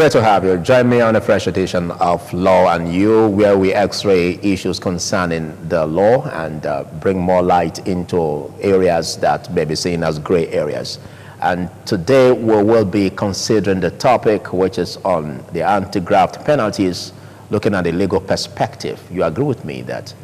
Great to have you. Join me on a fresh edition of Law and You, where we x-ray issues concerning the law and bring more light into areas that may be seen as gray areas. And today we will be considering the topic which is on the anti-graft penalties, looking at the legal perspective. You agree with me that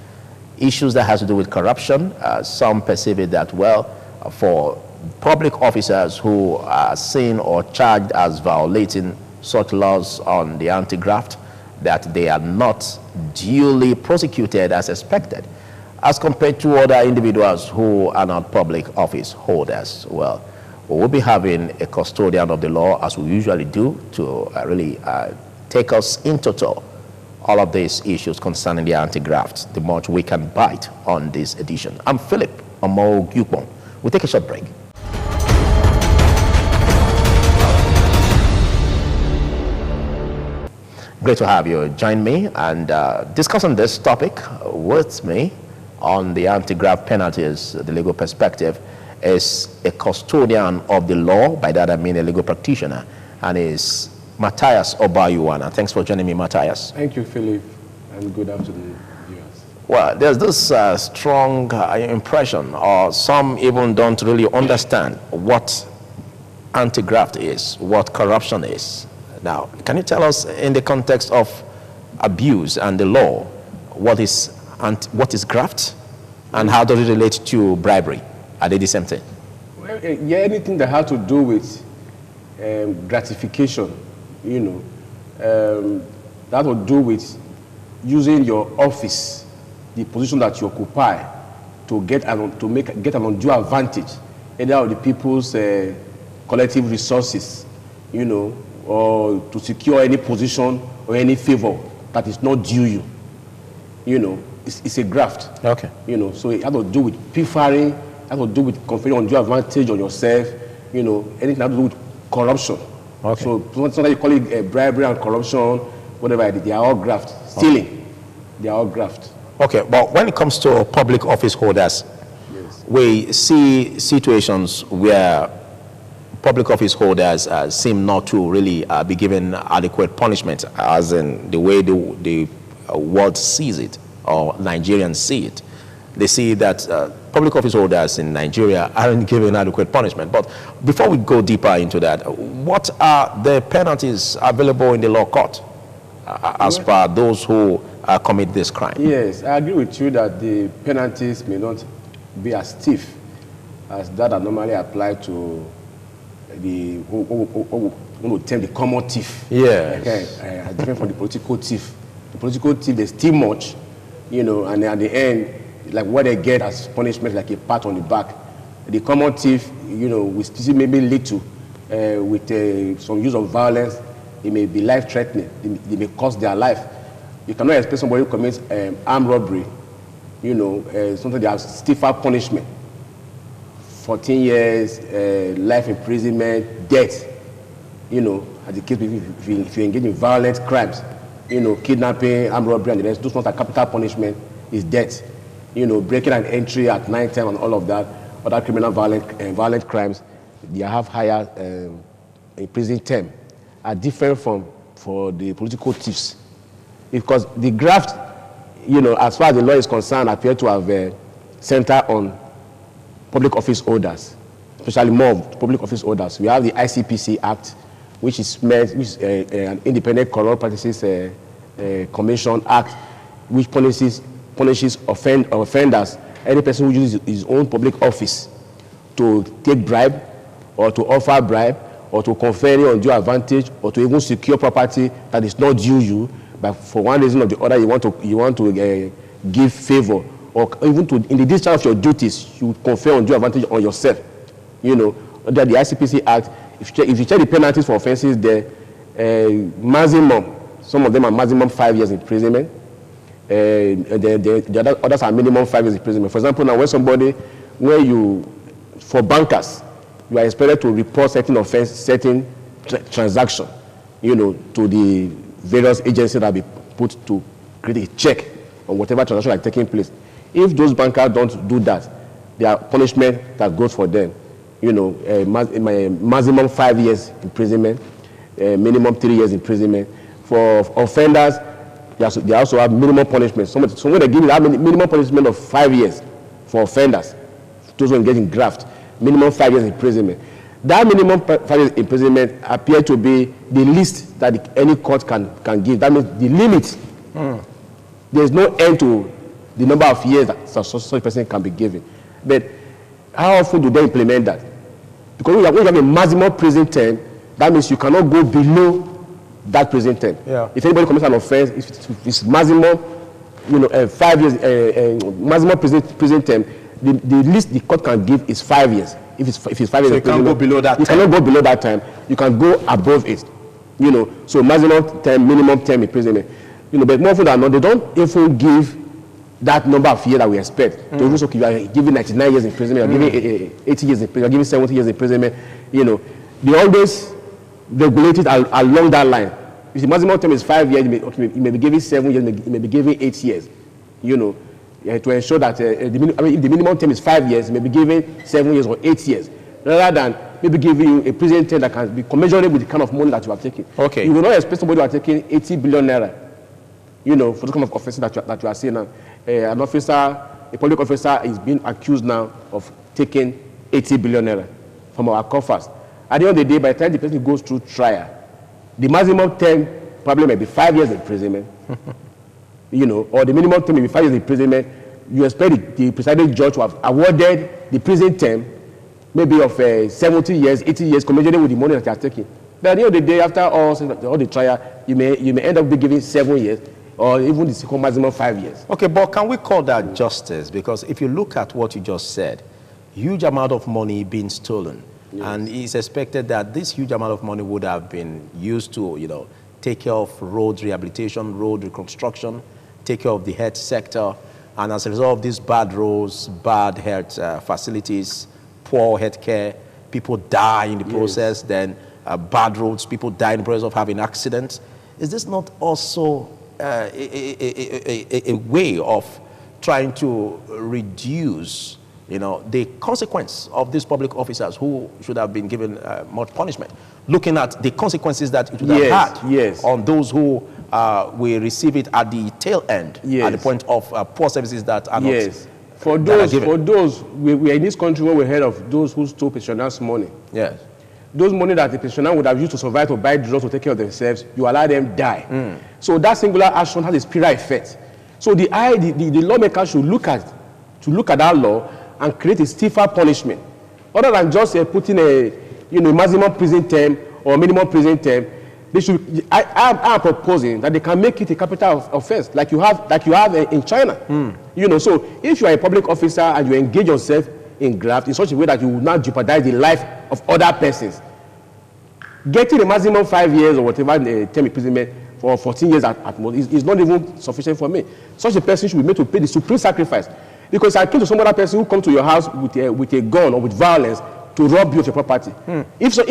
issues that has to do with corruption, some perceive it that, well, for public officers who are seen or charged as violating such laws on the anti-graft, that they are not duly prosecuted as expected, as compared to other individuals who are not public office holders. Well, we will be having a custodian of the law, as we usually do, to really take us into tow all of these issues concerning the anti-graft, the much we can bite on this edition. I'm Philip Omo-Gyupon. We'll take a short break. Great to have you join me and discussing this topic with me on the anti-graft penalties, the legal perspective, is a custodian of the law. By that I mean a legal practitioner, and is Matthias Obayuwana. Thanks for joining me, Matthias. Thank you, Philip, and good afternoon, viewers. Well, there's this strong impression, or some even don't really understand what anti-graft is, what corruption is. Now, can you tell us, in the context of abuse and the law, what is graft, and how does it relate to bribery? Are they the same thing? Well, yeah, anything that has to do with gratification, that will do with using your office, the position that you occupy, to get an undue advantage, either of the people's collective resources, or to secure any position or any favor that is not due you. It's a graft. Okay. So it has to do with pilfering, it has to do with conferring undue advantage on yourself, anything that has to do with corruption. Okay. So sometimes you call it bribery and corruption, whatever, they are all graft. Stealing, okay. They are all graft. Okay, but when it comes to public office holders, yes, we see situations where public office holders seem not to really be given adequate punishment, as in the way the world sees it, or Nigerians see it. They see that public office holders in Nigeria aren't given adequate punishment. But before we go deeper into that, what are the penalties available in the law court as per those who commit this crime? Yes, I agree with you that the penalties may not be as stiff as that are normally applied to the the common thief. Yes. Okay, different from the political thief. The political thief, they steal much, and at the end, like what they get as punishment, like a pat on the back. The common thief, will still maybe lead to with some use of violence. It may be life-threatening. It may cost their life. You cannot expect somebody who commits armed robbery, sometimes they have stiffer punishment. 14 years, life imprisonment, death, as the case if you engage in violent crimes, kidnapping, armed robbery, and the rest, those ones are capital punishment, is death. Breaking an entry at night time and all of that, other criminal violent crimes, they have higher prison term, are different for the political thieves. Because the graft, as far as the law is concerned, appear to have centered on public office holders, especially more public office holders. We have the ICPC Act, which is an Independent Corrupt Practices Commission Act, which punishes offenders, any person who uses his own public office to take bribe, or to offer bribe, or to confer any undue advantage, or to even secure property that is not due you, but for one reason or the other you want to give favor, or even to, in the discharge of your duties, you confer undue advantage on yourself. Under the ICPC Act, if you check the penalties for offenses there, maximum, some of them are maximum 5 years imprisonment, and the others are minimum 5 years imprisonment. For example, now for bankers, you are expected to report certain transaction, to the various agencies that will be put to create a check on whatever transaction are taking place. If those bankers don't do that, there are punishment that goes for them. Maximum 5 years imprisonment, minimum 3 years imprisonment. For offenders, they also have minimum punishment. Some they give you minimum punishment of 5 years for offenders. Those who engage in graft, minimum 5 years imprisonment. That minimum 5 years imprisonment appears to be the least that any court can give. That means the limit. There is no end to the number of years that such a person can be given. But how often do they implement that? Because when you have a maximum prison term, that means you cannot go below that prison term. Yeah. If anybody commits an offense, if it's maximum, 5 years, maximum prison term, the least the court can give is 5 years. If it's 5 years, so you can't go below that. You cannot go below that time. You can go above it. So maximum term, minimum term imprisonment. But more often than not, they don't even give that number of years that we expect. They also you are giving 99 years imprisonment, you're giving 80 years imprisonment, you're giving 70 years imprisonment. They always regulate it along that line. If the maximum term is 5 years, you may be giving 7 years, you may be giving 8 years. To ensure that if the minimum term is 5 years, you may be giving 7 years or 8 years, rather than maybe giving you a prison term that can be commensurate with the kind of money that you are taking. Okay. You will not expect somebody who are taking 80 billion naira, for the kind of offenses that you are seeing now. An officer, a public officer, is being accused now of taking 80 billion naira from our coffers. At the end of the day, by the time the person goes through trial, the maximum term probably may be 5 years imprisonment, or the minimum term may be 5 years imprisonment. You expect the presiding judge to have awarded the prison term maybe of 70 years, 80 years, commensurate with the money that you are taking. But at the end of the day, after all the trial, you may end up giving 7 years, or even the second maximum 5 years. Okay, but can we call that justice? Because if you look at what you just said, huge amount of money being stolen, and it's expected that this huge amount of money would have been used to, take care of road rehabilitation, road reconstruction, take care of the health sector, and as a result of these bad roads, bad health facilities, poor health care, people die in the process, then bad roads, people die in the process of having accidents. Is this not also a way of trying to reduce, the consequence of these public officers who should have been given much punishment, looking at the consequences that it would have had on those who will receive it at the tail end, at the point of poor services that are not For those, we are in this country where we heard of those who stole pensioners' money. Yes. Those money that the pensioner would have used to survive, to buy drugs, to take care of themselves, you allow them die. So that singular action has a spiral effect. So the lawmaker should look at that law and create a stiffer punishment, other than just putting a maximum prison term or minimum prison term. They should. I am proposing that they can make it a capital offense, like you have in China. So if you are a public officer and you engage yourself in graft in such a way that you will not jeopardize the life of other persons, getting a maximum 5 years or whatever term imprisonment for 14 years at most is not even sufficient for me. Such a person should be made to pay the supreme sacrifice, because I came to some other person who come to your house with a gun or with violence to rob you of your property. If such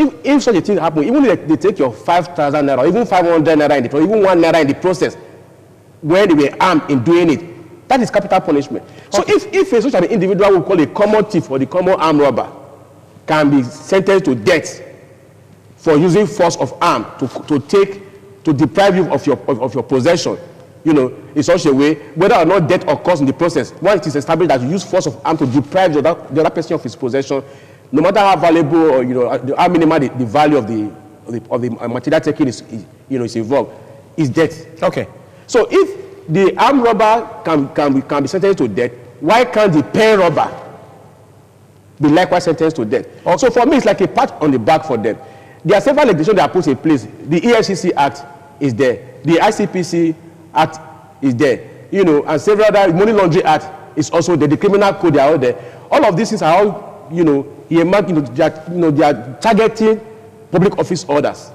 a thing happens, even if they take your 5,000 naira or even 500 naira or even 1 naira in the process, where they were armed in doing it, that is capital punishment. So if a such an individual we call a common thief or the common armed robber can be sentenced to death for using force of arm to deprive you of your possession, in such a way, whether or not death occurs in the process, once it is established that you use force of arm to deprive the other person of his possession, no matter how valuable or how minimal the value of the material taken is involved, is death. Okay. So if the armed robber can be sentenced to death, why can't the pen robber be likewise sentenced to death? So for me, it's like a pat on the back for them. There are several legislation that are put in place. The EFCC Act is there. The ICPC Act is there. And several other Money Laundering Act is also there. The Criminal Code, they are all there. All of these things are all, they are targeting public office orders.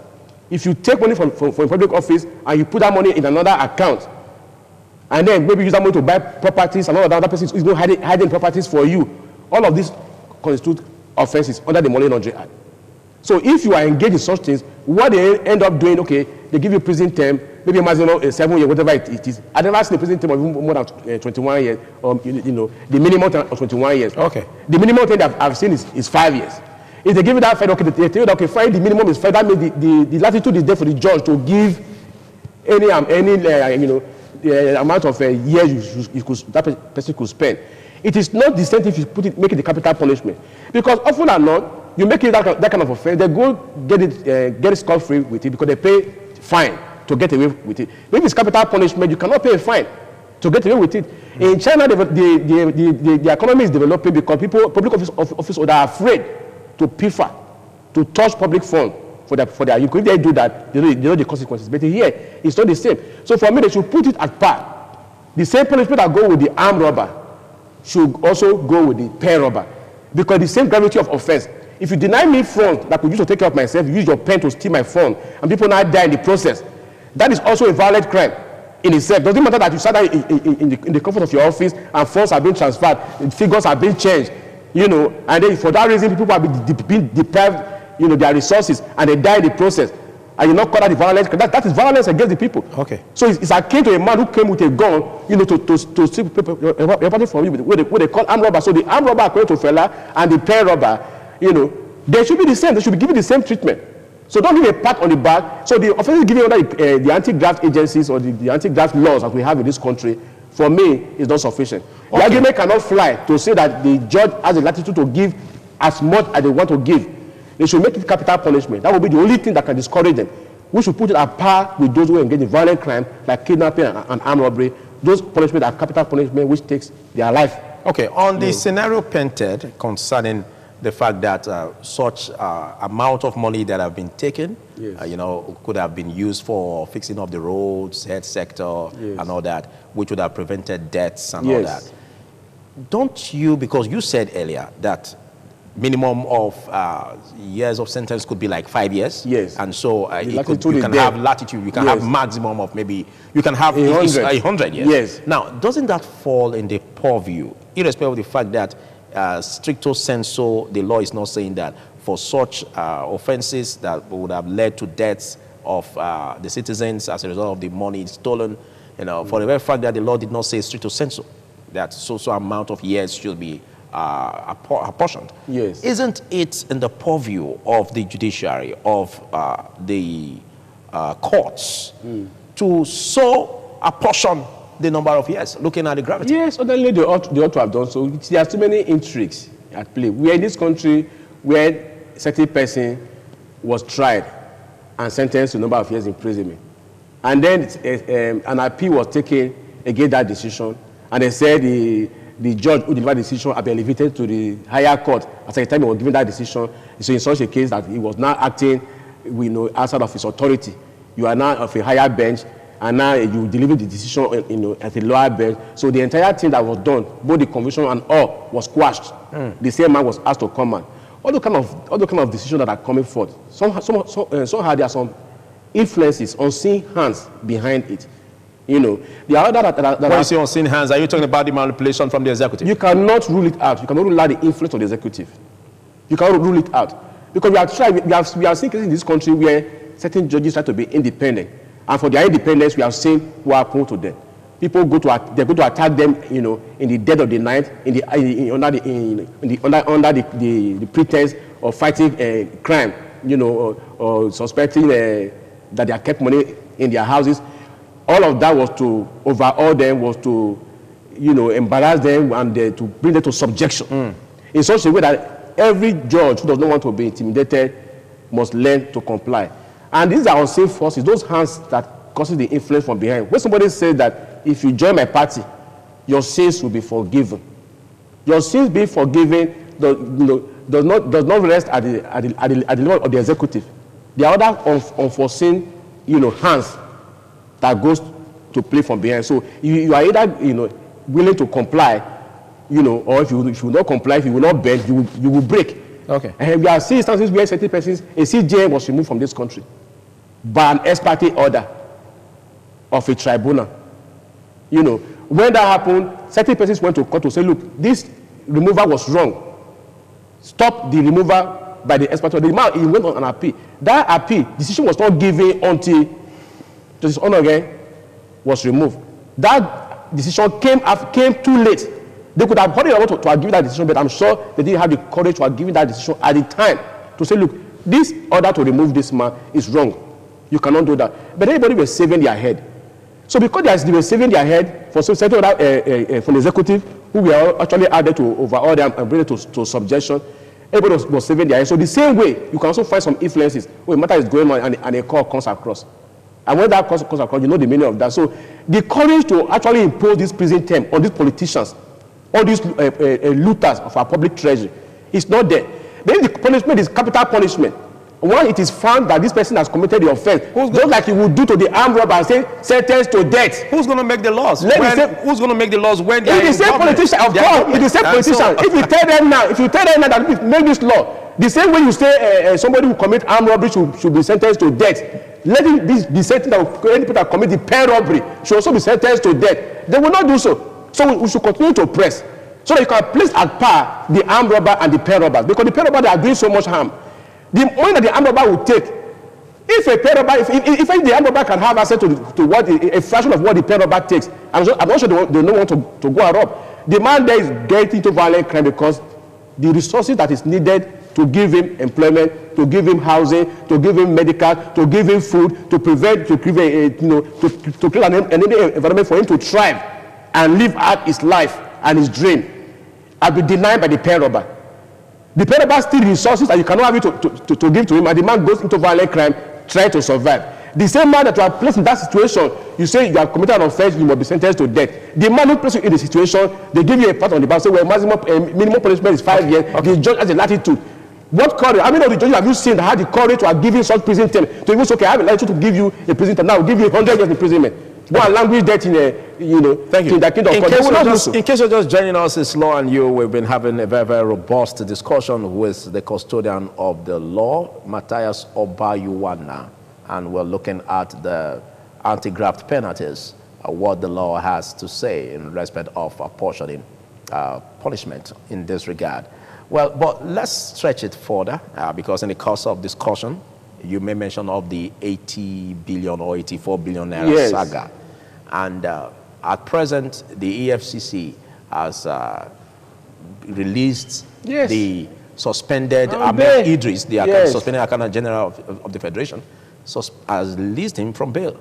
If you take money from a public office and you put that money in another account, and then maybe use that money to buy properties, and all of the other persons is going hiding properties for you, all of these constitute offenses under the Money Laundering Act. So if you are engaged in such things, what they end up doing, they give you prison term, maybe a maximum 7 years, whatever it is. I've never seen a prison term of more than 21 years, or the minimum term of 21 years. Okay. The minimum term that I've seen is 5 years. If they give you that fine, okay, they tell you that, okay, fine, the minimum is fine. That means the latitude is there for the judge to give any the amount of years that person could spend. It is not the same if you make it the capital punishment, because often or not, you make it that kind of offense, they go get it scot-free with it because they pay fine to get away with it. If it's capital punishment, you cannot pay a fine to get away with it. In China, the economy is developing because public office holders are afraid to pilfer, to touch public funds for their use. If they do that, they know the consequences. But here, it's not the same. So for me, they should put it at par. The same punishment that go with the armed robber should also go with the pen robber, because the same gravity of offense. If you deny me funds that I could use to take care of myself, you use your pen to steal my phone, and people now die in the process, that is also a violent crime in itself. Doesn't matter that you sat down in the comfort of your office and funds are being transferred, figures are being changed, and then for that reason, people are being deprived, their resources, and they die in the process. And you not call that the violence. That is violence against the people. Okay. So it's akin to a man who came with a gun, to steal property from you, what they call armed robber. So the armed robber, according to Fela, and the pen robber, they should be the same. They should be given the same treatment. So don't give a pat on the back. So the offenses given under the anti-graft agencies or the anti-graft laws that we have in this country, for me, is not sufficient. Okay. The argument cannot fly to say that the judge has the latitude to give as much as they want to give. They should make it capital punishment. That will be the only thing that can discourage them. We should put it at par with those who engage in violent crime like kidnapping and armed robbery. Those punishments are capital punishment which takes their life. Okay, on the scenario painted concerning the fact that such amount of money that have been taken, could have been used for fixing up the roads, health sector, and all that, which would have prevented deaths and all that. Don't you, because you said earlier that minimum of years of sentence could be like 5 years. Yes. And so you can have latitude, you can have maximum of maybe, you can have 100 years. Yes. Now, doesn't that fall in the purview, irrespective of the fact that stricto sensu, the law is not saying that for such offenses that would have led to deaths of the citizens as a result of the money stolen, for the very fact that the law did not say stricto sensu, that so amount of years should be apportioned. Yes. Isn't it in the purview of the judiciary, of the courts, to so apportion the number of years, looking at the gravity? Yes, ordinarily they ought to have done so. There are too many intrigues at play. We are in this country where a certain person was tried and sentenced to a number of years imprisonment. And then an appeal was taken against that decision, and they said the judge who delivered the decision had been elevated to the higher court at the time he was given that decision. So in such a case that he was now acting outside of his authority. You are now of a higher bench, and now you deliver the decision at a lower bench. So the entire thing that was done, both the conviction and all, was quashed. The same man was asked to come out. All the kind of decisions that are coming forth. Somehow there are some influences, unseen hands behind it. The other that when you say unseen hands, are you talking about the manipulation from the executive? You cannot rule it out. You cannot rule out the influence of the executive. You cannot rule it out, because we have seen cases in this country where certain judges try to be independent, and for their independence, we have seen what happened to them. People go to attack them, in the dead of the night, under the pretense of fighting crime, or suspecting that they have kept money in their houses. All of that was to overawe them, was to, embarrass them, and to bring them to subjection in such a way that every judge who does not want to be intimidated must learn to comply. And these are unseen forces, those hands that causes the influence from behind. When somebody says that if you join my party, your sins will be forgiven. Your sins being forgiven does not rest at the level of the executive. There are other unforeseen, hands that goes to play from behind. So you are either willing to comply, or if you will not comply, if you will not bend, you will break. Okay. And we are seeing instances where certain persons, a CJM was removed from this country by an ex parte order of a tribunal. When that happened, certain persons went to court to say, look, this removal was wrong. Stop the removal by the ex parte order. The man, he went on an appeal. That appeal decision was not given until Justice Onoge was removed. That decision came too late. They could have hurried about to have given that decision, but I'm sure they didn't have the courage to have given that decision at the time to say, look, this order to remove this man is wrong. You cannot do that. But everybody was saving their head. So because they were saving their head for certain other from the executive, who were actually added to overall them and bring it to subjection, everybody was saving their head. So the same way, you can also find some influences where a matter is going on and a call comes across. And when that comes across, you know the meaning of that. So the courage to actually impose this prison term on these politicians, all these looters of our public treasury, is not there. Then the punishment is capital punishment. When it is found that this person has committed the offense, just like you would do to the armed robber and say sentenced to death. Who's going to make the laws? Who's going to make the laws when they are the same politician? Of course, it's the same politician. If you tell them now, that make this law, the same way you say somebody who commit armed robbery should be sentenced to death, let it be sentenced that any people that commit the pen robbery should also be sentenced to death. They will not do so. So we should continue to press so that you can place at par the armed robber and the pen robbers, because the pen robbers, they are doing so much harm. The money that the armed robber will take, if a pen robber, if the armed robber can have access to what a fraction of what the pen robber takes, I'm not sure they don't want to go and rob. The man there is getting into violent crime because the resources that is needed to give him employment, to give him housing, to give him medical, to give him food, to create an environment for him to thrive and live out his life and his dream, have been denied by the pen robber. The pen robber steals resources that you cannot have it to give to him, and the man goes into violent crime trying to survive. The same man that you are placed in that situation, you say you have committed an offense, you must be sentenced to death. The man who places you in the situation, they give you a pat on the back, say, well, minimum punishment is 5 years. The judge has a latitude. What courage? How many of the judges have you seen that had the courage to have given such prison term? To even say, okay, I have a latitude to give you a prison term. Now I'll give you 100 years imprisonment. Go and language that in Thank you. In the kingdom of God. In case you're just joining us, it's Law and You. We've been having a very, very robust discussion with the custodian of the law, Matthias Obayuwana, and we're looking at the anti-graft penalties, what the law has to say in respect of apportioning punishment in this regard. Well, but let's stretch it further, because in the course of discussion, you may mention of the 80 billion or 84 billion naira saga. And at present, the EFCC has released the suspended Ahmed Idris, the suspended Accountant General of the Federation, has released him from bail,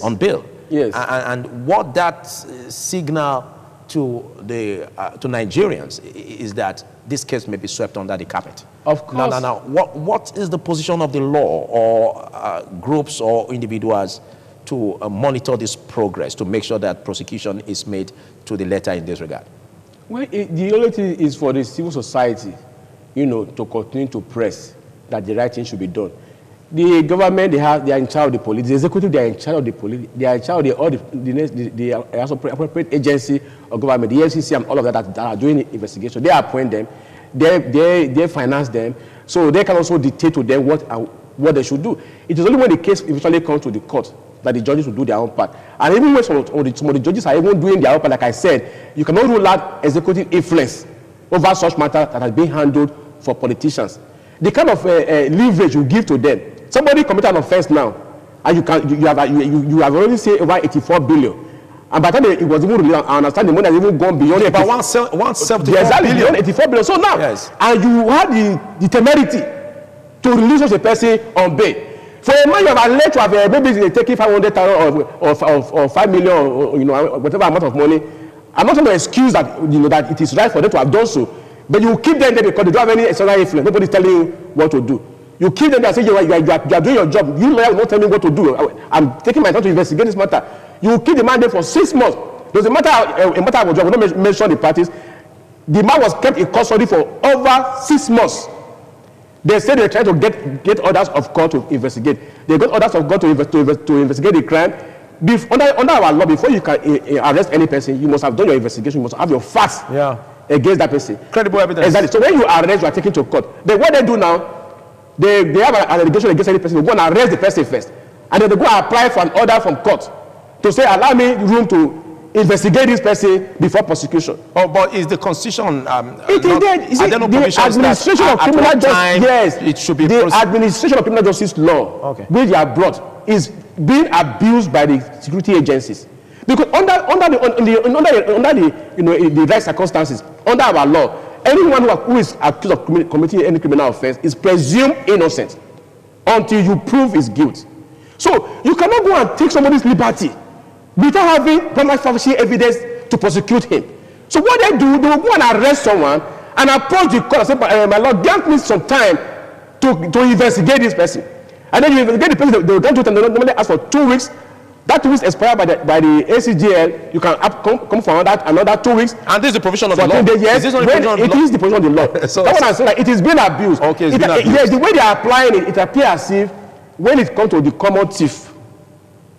on bail. And what that signal to Nigerians is that this case may be swept under the carpet. Of course. Now, what is the position of the law or groups or individuals to monitor this progress, to make sure that prosecution is made to the letter in this regard? Well, the only thing is for the civil society, to continue to press that the right thing should be done. The government, they are in charge of the police. The executive, they are in charge of the police. They are in charge of the appropriate agency of government, the FCC and all of that are doing the investigation. They appoint them. They finance them. So they can also dictate to them what they should do. It is only when the case eventually comes to the court that the judges will do their own part. And even when some of the judges are even doing their own part, like I said, you cannot rule out executive influence over such matter that has been handled for politicians. The kind of leverage you give to them. Somebody committed an offense now, and you have already said over 84 billion. And by the time it was even released, I understand the money has even gone beyond about 174 billion. Beyond 84 billion. So now, and you had the temerity to release such a person on bail. For a man you have alleged to have maybe taking 500,000 or 5 million or whatever amount of money, I'm not going to excuse that that it is right for them to have done so, but you keep them there because they don't have any external influence. Nobody's telling you what to do. You keep them there and say you are doing your job. You lawyer will not tell me what to do. I'm taking my time to investigate this matter. You keep the man there for 6 months. Doesn't matter a matter of job. We don't mention the parties. The man was kept in custody for over 6 months. They said they were trying to get orders of court to investigate. They got orders of court to investigate the crime. Under our law, before you can arrest any person, you must have done your investigation. You must have your facts against that person. Credible evidence. Exactly. So when you arrest, you are taken to court. Then what they do now, they have an allegation against any person. They go and arrest the person first. And then they go and apply for an order from court to say, allow me room to investigate this person before prosecution. Oh, but is the Constitution it is there. The administration of criminal justice, it should be the administration of criminal justice law, which they are brought, is being abused by the security agencies. Because under the right circumstances, under our law, anyone who is accused of committing any criminal offense is presumed innocent until you prove his guilt. So you cannot go and take somebody's liberty without having prima facie evidence to prosecute him. So what they do, they will go and arrest someone and approach the court and say, my lord, grant me some time to investigate this person. And then you investigate the person, they will grant you time. They normally ask for 2 weeks. That 2 weeks expired by the ACGL. You can come for another 2 weeks. And this is the provision of the law? Yes, it is the provision of the law. So, that's what I'm saying. Like, it is being abused. Okay, it's being abused. Yes, the way they are applying it, it appears as if when it comes to the common thief,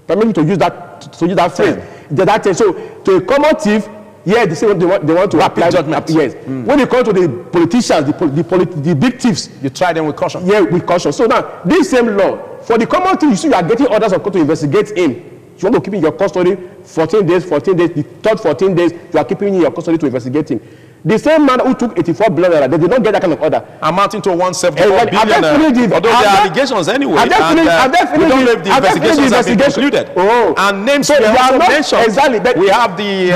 permit me to use that phrase. So to a common thief, yeah, they say they want to rapid apply judgment. Yes. When it comes to the politicians, the big thieves, you try them with caution. Yeah, with caution. So now this same law for the common thief, you see, you are getting orders of court to investigate him. You want to keep him in your custody 14 days. The third 14 days, you are keeping him in your custody to investigate him. The same man who took 84 billion, they did not get that kind of order. Amounting to 174 billion. Although there are allegations anyway. We don't know if the investigations have been concluded. Oh. And names so were also mentioned. Exactly. But we have the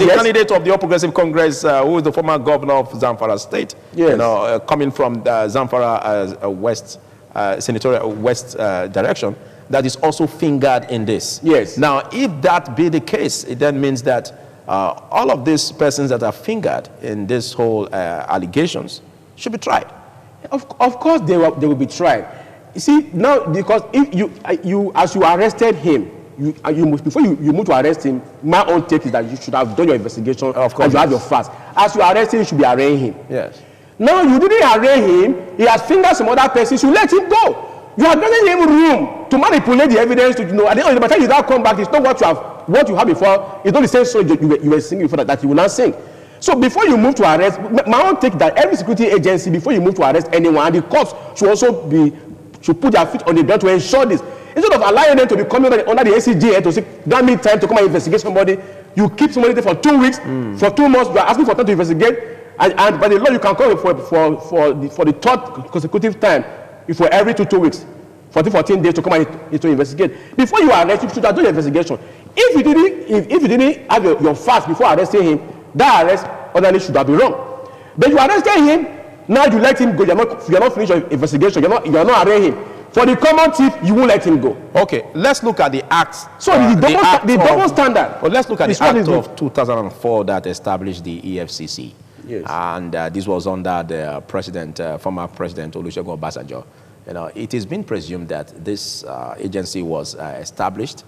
candidate of the All Progressive Congress, who is the former governor of Zamfara State. Yes. You know, coming from the Zamfara West, senatorial West direction, that is also fingered in this. Yes. Now, if that be the case, it then means that all of these persons that are fingered in this whole allegations should be tried. Of course, they will be tried. You see, now, because if you as you arrested him, before you move to arrest him, my own take is that you should have done your investigation. Of course, and you have your facts. As you arrest him, you should be arraigning him. Yes. Now, you didn't arraign him. He has fingered some other persons. You let him go. You are giving him room to manipulate the evidence. At the end of the time, you don't come back. It's not what you had before. It's not the same song you were singing before that you will not sing. So before you move to arrest, my own take that every security agency, before you move to arrest anyone, and the courts should also should put their feet on the ground to ensure this. Instead of allowing them to be coming under the ACGA to say, grant me time to come and investigate somebody, you keep somebody there for 2 weeks, for 2 months. You are asking for time to investigate, and by the law you can call for the third consecutive time. For every 2 weeks, 14 days to come and to investigate. Before you arrest, you should have done your investigation. If you didn't have your facts before arresting him, that arrest ordinarily should have been wrong. But you arrested him, now you let him go. You are not finished your investigation. You are not arresting him. For the common thief, you won't let him go. Okay, let's look at the acts. So the double standard. Well, let's look at the act of 2004 that established the EFCC. Yes. And this was under the former President Olusegun Obasanjo. You know, it has been presumed that this agency was established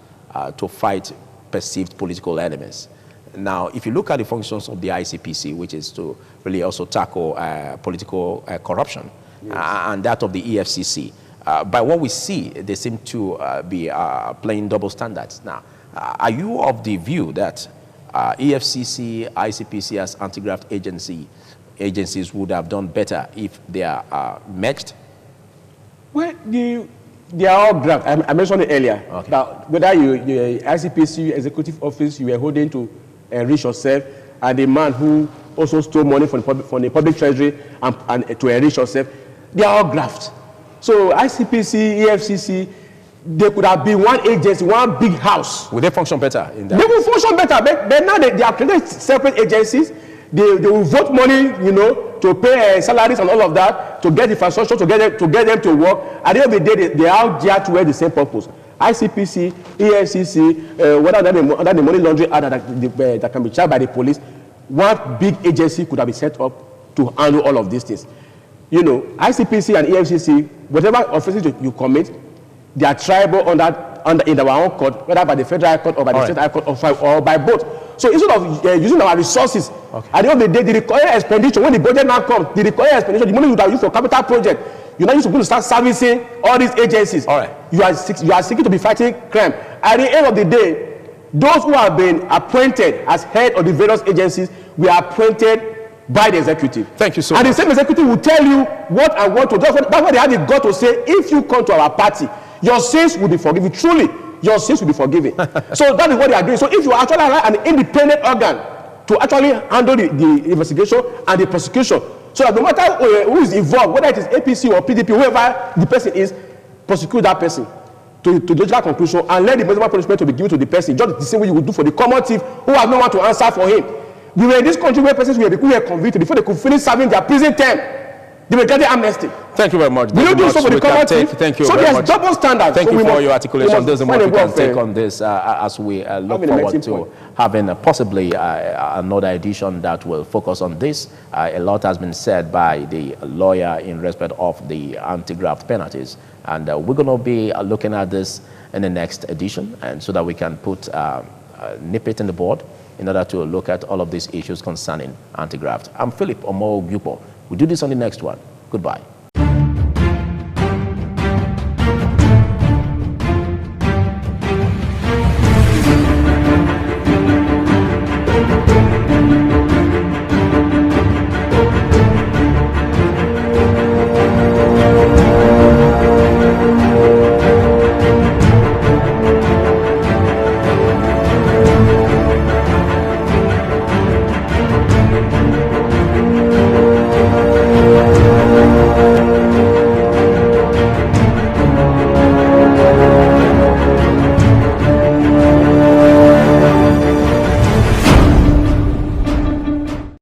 to fight perceived political enemies. Now, if you look at the functions of the ICPC, which is to really also tackle political corruption, yes, and that of the EFCC, by what we see, they seem to be playing double standards. Now, are you of the view that EFCC, ICPC as anti-graft agencies would have done better if they are merged? Well, they are all graft. I mentioned it earlier. Okay. That whether you ICPC executive office you were holding to enrich yourself, and the man who also stole money from the public treasury and to enrich yourself, they are all graft. So ICPC, EFCC, they could have been one agency, one big house. Would they function better in that? They will function better, but now they are created separate agencies. They will vote money, to pay salaries and all of that, to get infrastructure, to get them to work. At the end of the day, they are there to wear the same purpose. ICPC, EFCC, whether under the money laundering act that can be charged by the police, one big agency could have been set up to handle all of these things. ICPC and EFCC, whatever offenses you commit, they are triable in our own court, whether by the federal court or by the state high court or by both. So instead of using our resources, at the end of the day, the required expenditure, when the budget now comes, the required expenditure, the money you have used for capital project, you're not going to start servicing all these agencies. All right. You are seeking to be fighting crime. At the end of the day, those who have been appointed as head of the various agencies were appointed by the executive. Thank you so much. And the same executive will tell you what I want to do. That's why they have the gut to say, if you come to our party, your sins will be forgiven. Truly, your sins will be forgiven. So that is what they are doing. So if you actually allow an independent organ to actually handle the investigation and the prosecution, so that no matter who is involved, whether it is APC or PDP, whoever the person is, prosecute that person to logical conclusion and let the maximum punishment to be given to the person, just the same way you would do for the common thief who has no one to answer for him. You were in this country where persons were convicted before they could finish serving their prison term. They were getting amnesty. Thank you very much. We don't do so for the common thief. Thank you so very there's much. double standards. Thank so you for your articulation. There's a more we can take on this as we look forward to having possibly another edition that will focus on this. A lot has been said by the lawyer in respect of the anti-graft penalties. And we're going to be looking at this in the next edition, and so that we can put nip it in the board in order to look at all of these issues concerning anti-graft. I'm Philip Omo Gyupo. We'll do this on the next one. Goodbye.